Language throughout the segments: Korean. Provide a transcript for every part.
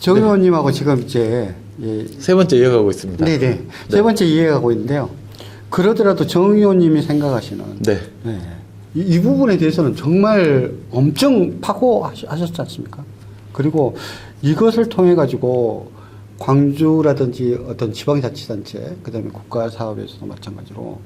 정 의원님하고 지금 이제 세 번째 이어가고 있습니다. 네네. 네. 세 번째 이해가고 있는데요. 그러더라도 정 의원님이 생각하시는 네. 네. 이 부분에 대해서는 정말 엄청 파고하셨지 않습니까? 그리고 이것을 통해 가지고 광주라든지 어떤 지방자치단체, 그다음에 국가사업에서도 마찬가지로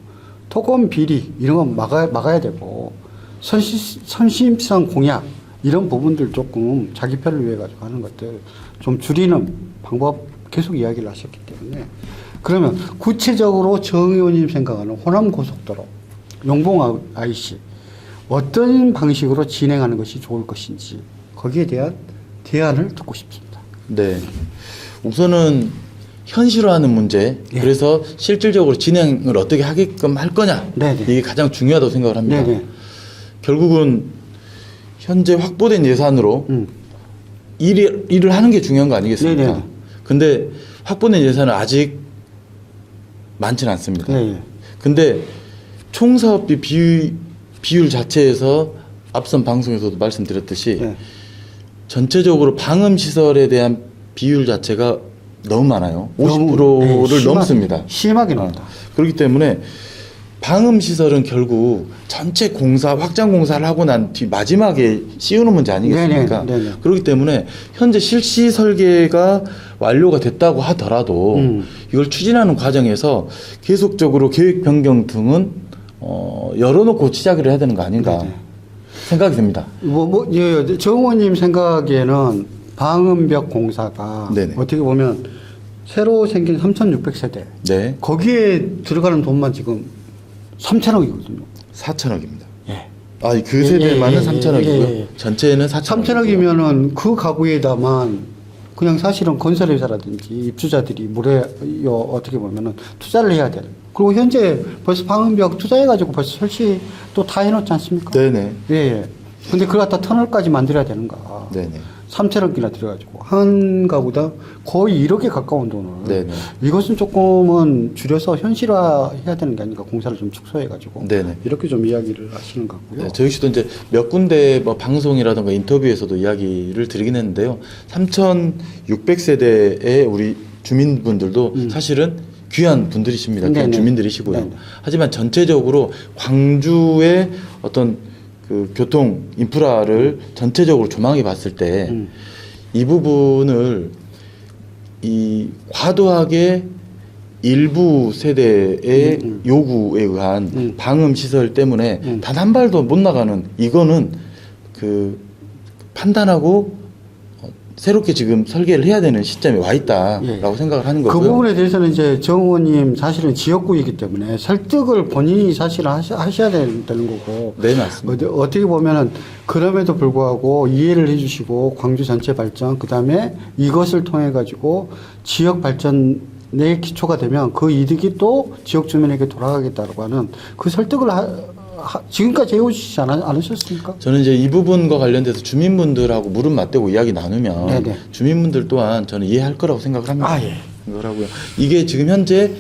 토건 비리 이런 건 막아야 되고 선심성 공약 이런 부분들 조금 자기 편을 위해 가지고 하는 것들 좀 줄이는 방법 계속 이야기를 하셨기 때문에 그러면 구체적으로 정 의원님 생각하는 호남 고속도로 용봉 IC 어떤 방식으로 진행하는 것이 좋을 것인지 거기에 대한 대안을 듣고 싶습니다. 네. 우선은 현실화하는 문제, 예. 그래서 실질적으로 진행을 어떻게 하게끔 할 거냐, 네네. 이게 가장 중요하다고 생각을 합니다. 네네. 결국은 현재 확보된 예산으로 일을 하는 게 중요한 거 아니겠습니까? 네네. 근데 확보된 예산은 아직 많지는 않습니다. 네네. 근데 총사업비 비율 자체에서 앞선 방송에서도 말씀드렸듯이 네. 전체적으로 방음시설에 대한 비율 자체가 너무 많아요. 50%를 넘습니다. 심하게 넘다. 그렇기 때문에 방음시설은 결국 전체 확장 공사를 하고 난 뒤 마지막에 씌우는 문제 아니겠습니까? 네네. 그렇기 때문에 현재 실시 설계가 완료가 됐다고 하더라도 이걸 추진하는 과정에서 계속적으로 계획 변경 등은 열어놓고 시작을 해야 되는 거 아닌가 네네. 생각이 듭니다. 정 의원님 생각에는 방음벽 공사가 네네. 어떻게 보면 새로 생긴 3,600세대 네. 거기에 들어가는 돈만 지금 3천억이거든요. 4천억입니다. 예. 아, 그 세대만은 예, 3천억이고요. 예. 전체는 4천억. 3천억이면은 그 가구에다만 그냥 사실은 건설회사라든지 입주자들이 어떻게 보면은 투자를 해야 되는. 그리고 현재 벌써 방음벽 투자해가지고 벌써 설치 또 다 해놓지 않습니까? 네네. 예, 예. 근데 그걸 갖다 터널까지 만들어야 되는가. 네네. 3천억이나 들어가지고 한 가구당 거의 1억에 가까운 돈을 네네. 이것은 조금은 줄여서 현실화해야 되는 게 아닌가 공사를 좀 축소해가지고 네네. 이렇게 좀 이야기를 하시는 것 같고요. 네, 저 역시도 이제 몇 군데 뭐 방송이라든가 인터뷰에서도 이야기를 드리긴 했는데요. 3,600세대의 우리 주민분들도 사실은 귀한 분들이십니다. 귀한 네네. 주민들이시고요. 네네. 하지만 전체적으로 광주의 어떤 그 교통 인프라를 전체적으로 조망해 봤을 때 이 부분을 과도하게 일부 세대의 요구에 의한 방음 시설 때문에 단 한 발도 못 나가는 이거는 그 판단하고 새롭게 지금 설계를 해야 되는 시점에 와 있다라고 예. 생각을 하는 그 거고요. 부분에 대해서는 이제 정 의원님 사실은 지역구이기 때문에 설득을 본인이 사실 하셔야 되는 거고. 네, 맞습니다. 어떻게 보면은 그럼에도 불구하고 이해를 해주시고 광주 전체 발전, 그 다음에 이것을 통해 가지고 지역 발전의 기초가 되면 그 이득이 또 지역 주민에게 돌아가겠다고 하는 그 설득을 지금까지 해오시지 않으셨습니까? 저는 이제 이 부분과 관련돼서 주민분들하고 무릎 맞대고 이야기 나누면 네네. 주민분들 또한 저는 이해할 거라고 생각을 합니다. 아, 예. 생각을 하고요. 이게 지금 현재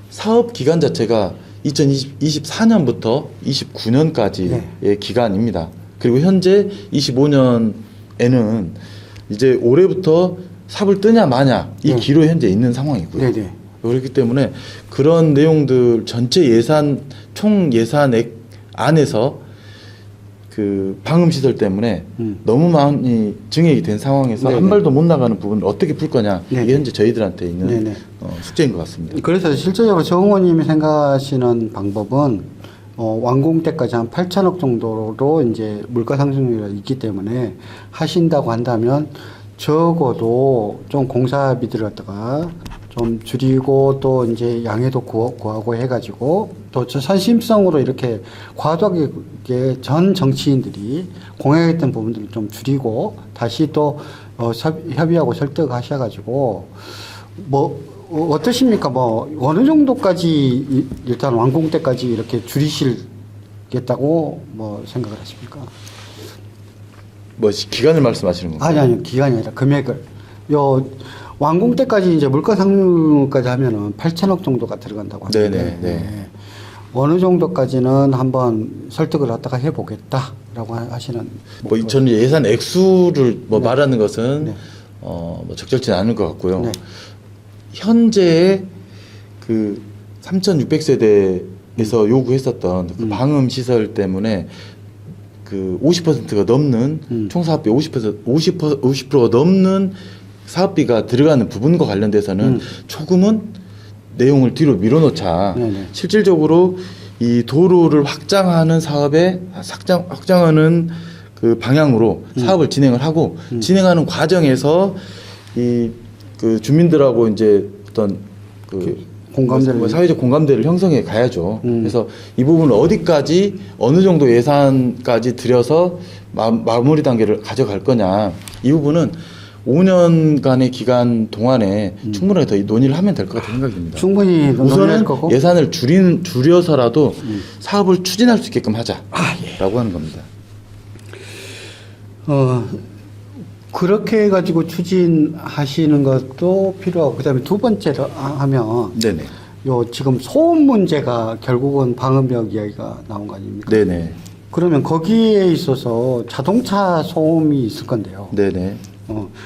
사업 기간 자체가 2024년부터 29년까지의 네. 기간입니다. 그리고 현재 25년에는 이제 올해부터 삽을 뜨냐 마냐 이 네. 기로에 현재 있는 상황이고요. 네네. 그렇기 때문에 그런 내용들 전체 예산 총 예산액 안에서 그 방음시설 때문에 너무 많이 증액이 된 상황에서 네네. 한 발도 못 나가는 부분을 어떻게 풀 거냐 네네. 이게 현재 저희들한테 있는 네네. 숙제인 것 같습니다. 그래서 실제적으로 정 의원님이 생각하시는 방법은 완공 때까지 한 8천억 정도로 이제 물가 상승률이 있기 때문에 하신다고 한다면 적어도 좀 공사비들을 갖다가 좀 줄이고 또 이제 양해도 구하고 해가지고 또 선심성으로 이렇게 과도하게 전 정치인들이 공약했던 부분들을 좀 줄이고 다시 또 협의하고 설득하셔가지고 어떠십니까? 어느 정도까지 일단 완공 때까지 이렇게 줄이시겠다고 생각을 하십니까? 기간을 말씀하시는 건가요? 아니, 기간이 아니라 금액을. 완공 때까지 이제 물가 상승까지 하면은 8천억 정도가 들어간다고 하는데. 네네. 어느 정도까지는 한번 설득을 갖다가 해보겠다라고 하시는. 저는 예산 액수를 네. 말하는 것은 네. 뭐 적절치는 않을 것 같고요. 네. 현재 그 3,600세대에서 요구했었던 그 방음 시설 때문에 그 50%가 넘는 총 사업비 50%가 넘는 사업비가 들어가는 부분과 관련돼서는 조금은 내용을 뒤로 밀어놓자. 네네. 실질적으로 이 도로를 확장하는 사업에 확장하는 그 방향으로 사업을 진행을 하고 진행하는 과정에서 이 그 주민들하고 이제 어떤 그 공감대를 뭐 사회적 공감대를 형성해 가야죠. 그래서 이 부분을 어디까지 어느 정도 예산까지 들여서 마무리 단계를 가져갈 거냐. 이 부분은 5년간의 기간 동안에 충분하게 더 논의를 하면 될 것 같은 생각이 듭니다. 충분히 논의할 우선은 거고. 예산을 줄여서라도 사업을 추진할 수 있게끔 하자라고 하는 겁니다. 그렇게 해가지고 추진하시는 것도 필요하고, 그 다음에 두 번째로 하면, 네네. 요 지금 소음 문제가 결국은 방음벽 이야기가 나온 거 아닙니까? 네네. 그러면 거기에 있어서 자동차 소음이 있을 건데요. 네네.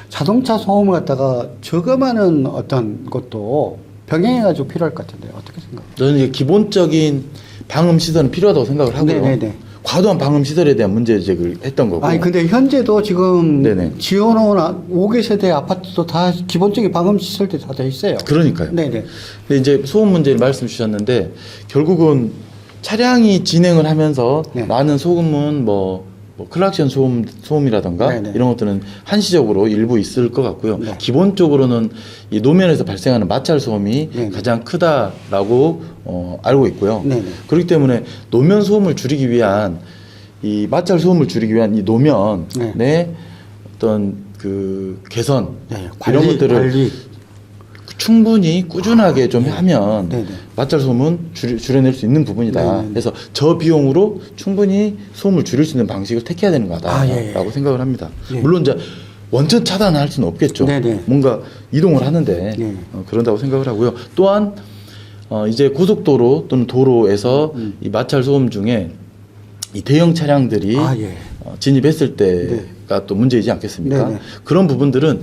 자동차 소음을 갖다가 저감하는 어떤 것도 병행해가지고 필요할 것 같은데 어떻게 생각해요? 저는 이제 기본적인 방음 시설은 필요하다고 생각을 하고요. 네네네. 과도한 방음 시설에 대한 문제 제기를 했던 거고. 아니 근데 현재도 지금 네네. 지어놓은 5개 세대 아파트도 다 기본적인 방음 시설들이 다 돼 있어요. 그러니까요. 네네. 근데 이제 소음 문제를 말씀 주셨는데 결국은 차량이 진행을 하면서 네. 나는 소음은 뭐 클락션 소음이라던가 네네. 이런 것들은 한시적으로 일부 있을 것 같고요. 네. 기본적으로는 이 노면에서 발생하는 마찰 소음이 네네. 가장 크다라고 알고 있고요. 네네. 그렇기 때문에 노면 소음을 줄이기 위한 이 마찰 소음을 줄이기 위한 이 노면의 네. 어떤 그 개선 네. 이런 것들을 관리. 충분히 꾸준하게 좀 하면 네네. 마찰 소음은 줄여낼 수 있는 부분이다. 네네. 그래서 저 비용으로 충분히 소음을 줄일 수 있는 방식을 택해야 되는 거다라고 예, 예. 생각을 합니다. 예. 물론 이제 원천 차단할 수는 없겠죠. 네네. 뭔가 이동을 하는데 네. 그런다고 생각을 하고요. 또한 이제 고속도로 또는 도로에서 이 마찰 소음 중에 이 대형 차량들이 예. 진입했을 때가 또 문제이지 않겠습니까? 네네. 그런 부분들은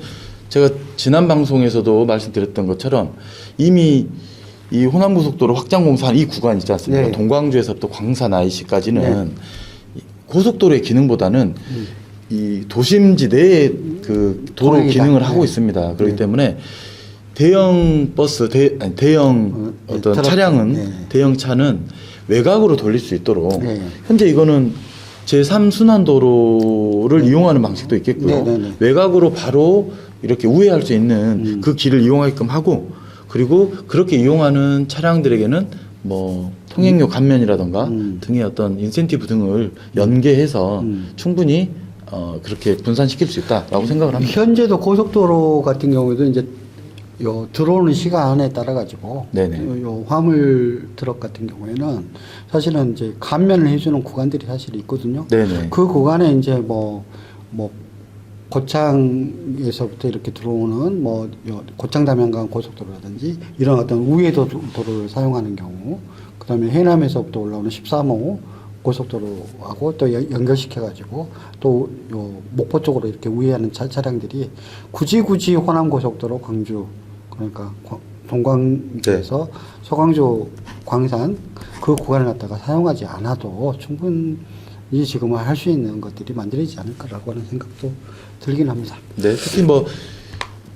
제가 지난 방송에서도 말씀드렸던 것처럼 이미 이 호남고속도로 확장 공사한 이 구간 있지 않습니까? 네. 동광주에서부터 광산 IC까지는 네. 고속도로의 기능보다는 이 도심지 내에 그 도로 통행이다. 기능을 하고 네. 있습니다. 그렇기 네. 때문에 대형 버스, 대형 네, 어떤 트럭. 차량은 네. 대형 차는 외곽으로 돌릴 수 있도록 네. 현재 이거는 제3순환도로를 이용하는 방식도 있겠고요. 네, 네, 네. 외곽으로 바로 이렇게 우회할 수 있는 그 길을 이용하게끔 하고 그리고 그렇게 이용하는 차량들에게는 뭐 통행료 감면이라던가 등의 어떤 인센티브 등을 연계해서 충분히 그렇게 분산시킬 수 있다라고 생각을 합니다. 현재도 고속도로 같은 경우에도 이제 요 들어오는 시간에 따라 가지고 네네. 요 화물 트럭 같은 경우에는 사실은 이제 감면을 해주는 구간들이 사실 있거든요. 네네. 그 구간에 이제 뭐 고창에서부터 이렇게 들어오는 요 고창 담양간 고속도로라든지 이런 어떤 우회 도로를 사용하는 경우, 그다음에 해남에서부터 올라오는 13호 고속도로하고 또 연결시켜가지고 또 요 목포 쪽으로 이렇게 우회하는 차량들이 굳이 호남 고속도로 광주 그러니까 동광에서 서광주 광산 그 구간을 갖다가 사용하지 않아도 충분히 지금은 할 수 있는 것들이 만들어지지 않을까라고 하는 생각도 들긴 합니다. 네, 특히 뭐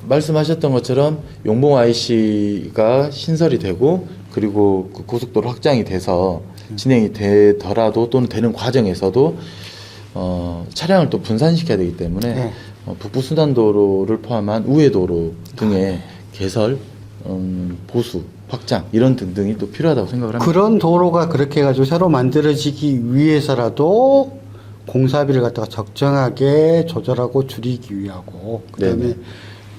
말씀하셨던 것처럼 용봉 IC가 신설이 되고 그리고 그 고속도로 확장이 돼서 진행이 되더라도 또는 되는 과정에서도 차량을 또 분산시켜야 되기 때문에 네. 북부순환도로를 포함한 우회도로 등의 개설, 보수, 확장 이런 등등이 또 필요하다고 생각을 합니다. 그런 도로가 그렇게 해가지고 새로 만들어지기 위해서라도 공사비를 갖다가 적정하게 조절하고 줄이기 위하고 그다음에 네네.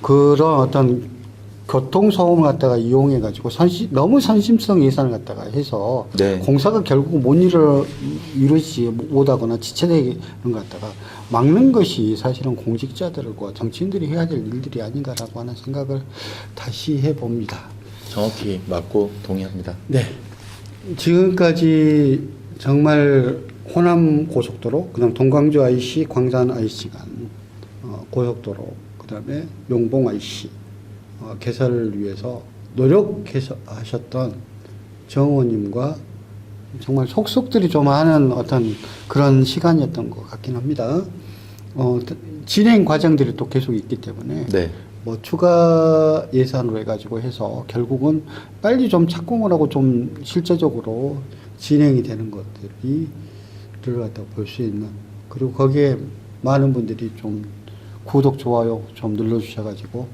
그런 어떤 교통소음을 갖다가 이용해가지고 너무 선심성 예산을 갖다가 해서 네. 공사가 결국 못 이루지 못하거나 지체되는 것 갖다가 막는 것이 사실은 공직자들과 정치인들이 해야 될 일들이 아닌가라고 하는 생각을 다시 해봅니다. 정확히 맞고 동의합니다. 네. 지금까지 정말 호남 고속도로, 그다음 동광주 IC, 광산 IC 간 고속도로, 그다음에 용봉 IC 개설을 위해서 노력해서 하셨던 정의원님과 정말 속속들이 좀 하는 어떤 그런 시간이었던 것 같긴 합니다. 진행 과정들이 또 계속 있기 때문에 네. 뭐 추가 예산으로 해가지고 해서 결국은 빨리 좀 착공을 하고 좀 실제적으로 진행이 되는 것들이 들어갔다고 볼 수 있는, 그리고 거기에 많은 분들이 좀 구독, 좋아요 좀 눌러주셔가지고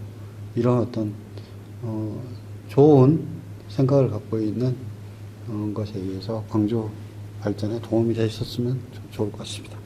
이런 어떤 좋은 생각을 갖고 있는 것에 의해서 광주 발전에 도움이 되셨으면 좀 좋을 것 같습니다.